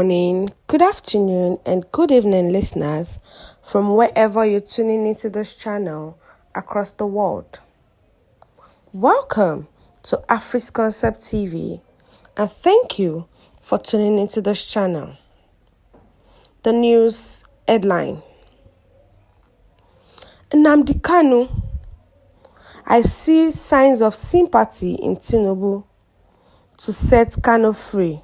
morning, good afternoon, and good evening, listeners, from wherever you're tuning into this channel across the world. Welcome to Afri's Concept TV, and thank you for tuning into this channel. The news headline: Nnamdi Kanu. I see signs of sympathy in Tinubu to set Kanu free,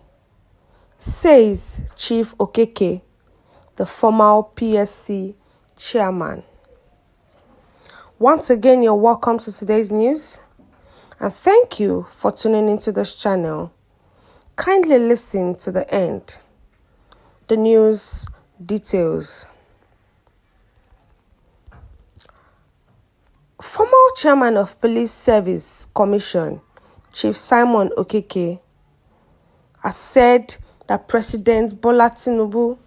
says Chief Okeke, the former PSC chairman. Once again, you're welcome to today's news, and thank you for tuning into this channel. Kindly listen to the end. The news details. Former chairman of Police Service Commission, Chief Simon Okeke, has said that President Bola Tinubu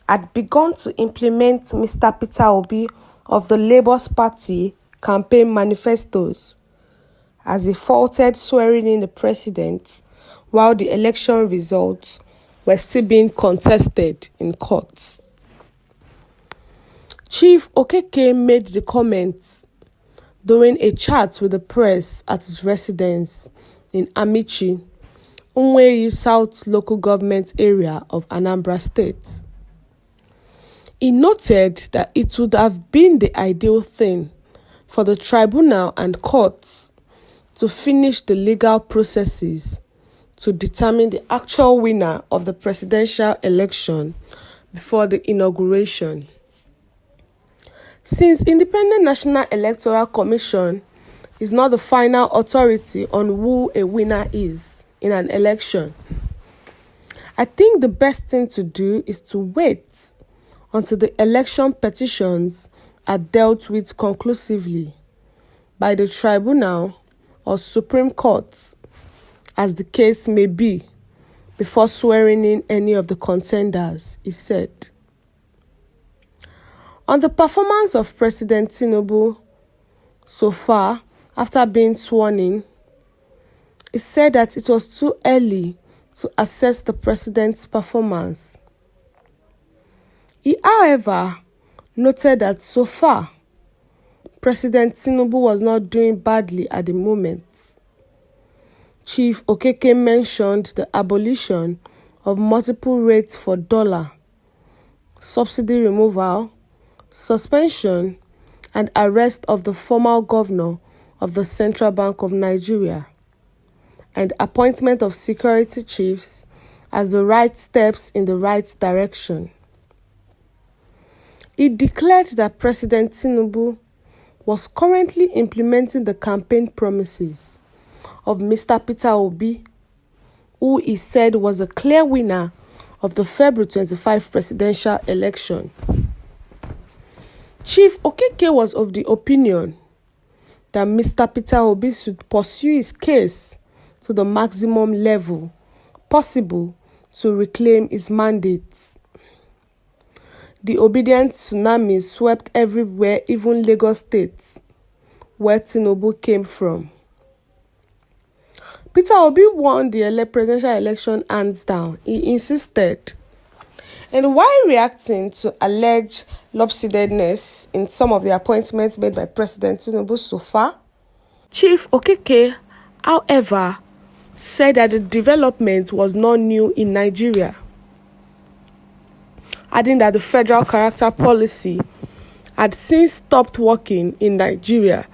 had begun to implement Mr. Peter Obi of the Labour Party campaign manifestos as he faulted swearing in the president while the election results were still being contested in courts. Chief Okeke made the comments during a chat with the press at his residence in Amichi, Hürrãy South local government area of Anambra State. He noted that it would have been the ideal thing for the tribunal and courts to finish the legal processes to determine the actual winner of the presidential election before the inauguration. Since Independent National Electoral Commission is not the final authority on who a winner is in an election, I think the best thing to do is to wait until the election petitions are dealt with conclusively by the tribunal or Supreme Court, as the case may be, before swearing in any of the contenders, he said. On the performance of President Tinubu so far after being sworn in, he said that it was too early to assess the president's performance. He, however, noted that so far, President Tinubu was not doing badly at the moment. Chief Okeke mentioned the abolition of multiple rates for dollar, subsidy removal, suspension, and arrest of the former governor of the Central Bank of Nigeria, and appointment of security chiefs as the right steps in the right direction. He declared that President Tinubu was currently implementing the campaign promises of Mr. Peter Obi, who he said was a clear winner of the February 25 presidential election. Chief Okeke was of the opinion that Mr. Peter Obi should pursue his case to the maximum level possible to reclaim his mandate. The obedient tsunami swept everywhere, even Lagos State, where Tinubu came from. Peter Obi won the presidential election hands down, he insisted. And while reacting to alleged lopsidedness in some of the appointments made by President Tinubu so far, Chief Okeke, however, said that the development was not new in Nigeria, adding that the federal character policy had since stopped working in Nigeria.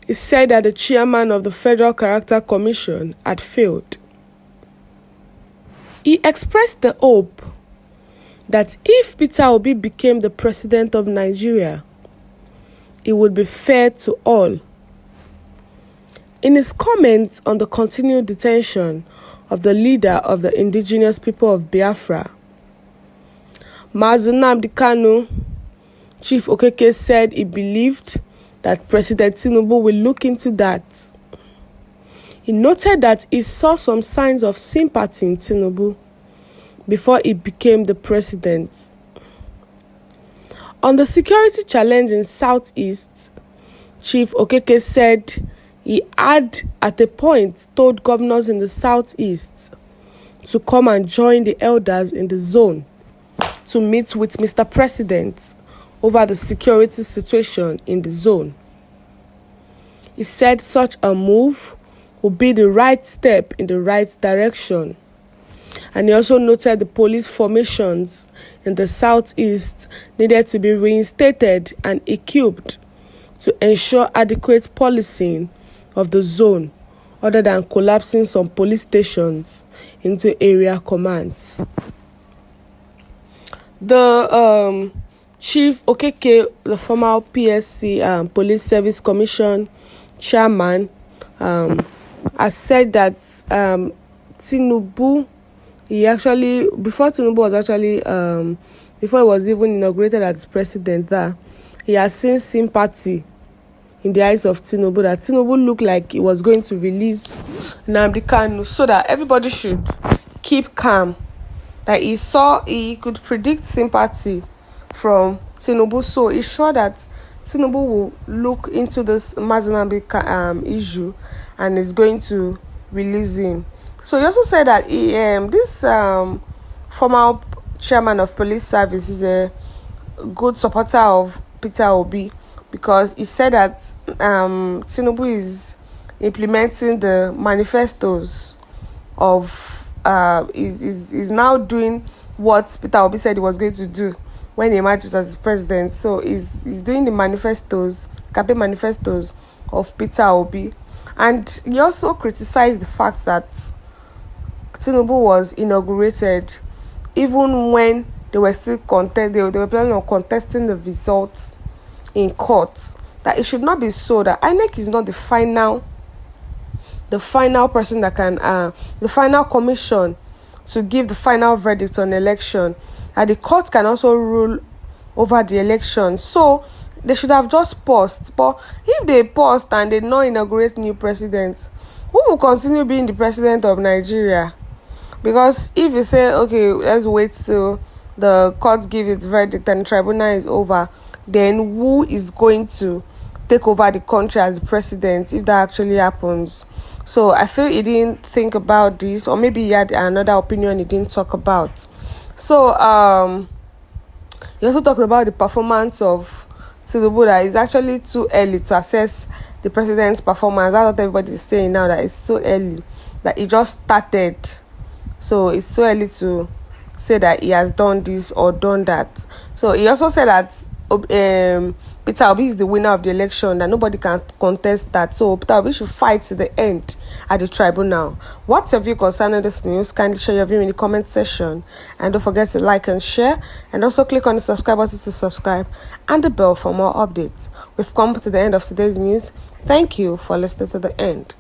He said that the chairman of the Federal Character Commission had failed. He expressed the hope that if Peter Obi became the president of Nigeria, it would be fair to all. In his comments on the continued detention of the leader of the indigenous people of Biafra, Nnamdi Kanu, Chief Okeke said he believed that President Tinubu will look into that. He noted that he saw some signs of sympathy in Tinubu before he became the president. On the security challenge in Southeast, Chief Okeke said he had at a point told governors in the Southeast to come and join the elders in the zone to meet with Mr. President over the security situation in the zone. He said such a move would be the right step in the right direction. And he also noted the police formations in the southeast needed to be reinstated and equipped to ensure adequate policing of the zone, other than collapsing some police stations into area commands. The Chief Okeke, the former PSC Police Service Commission chairman, has said that Tinubu, before he was even inaugurated as president, that he has seen sympathy in the eyes of Tinubu, that Tinubu looked like he was going to release Nnamdi Kanu, so that everybody should keep calm. That he could predict sympathy from Tinubu, so he's sure that Tinubu will look into this Nnamdi issue and is going to release him. So he also said that this former chairman of police service is a good supporter of Peter Obi, because he said that Tinubu is implementing the manifestos of is now doing what Peter Obi said he was going to do when he emerges as president. So he's doing the campaign manifestos of Peter Obi. And he also criticized the fact that Tinubu was inaugurated even when they were still they were planning on contesting the results in court. That it should not be so, that INEC is not the final person that can the final commission to give the final verdict on election, and the court can also rule over the election. So they should have just paused. But if they paused and they not inaugurate new president, who will continue being the president of Nigeria? Because if you say, okay, let's wait till the court give its verdict and the tribunal is over, then who is going to take over the country as president if that actually happens? So I feel he didn't think about this, or maybe he had another opinion he didn't talk about. So he also talked about the performance of Tinubu, that it's actually too early to assess the president's performance. That's what everybody is saying now, that it's too early, that he just started. So it's too early to say that he has done this or done that. So he also said that Peter Obi is the winner of the election, that nobody can contest that. So Peter Obi should fight to the end at the tribunal. What's your view concerning this news? Kindly share your view in the comment section. And don't forget to like and share. And also click on the subscribe button to subscribe and the bell for more updates. We've come to the end of today's news. Thank you for listening to the end.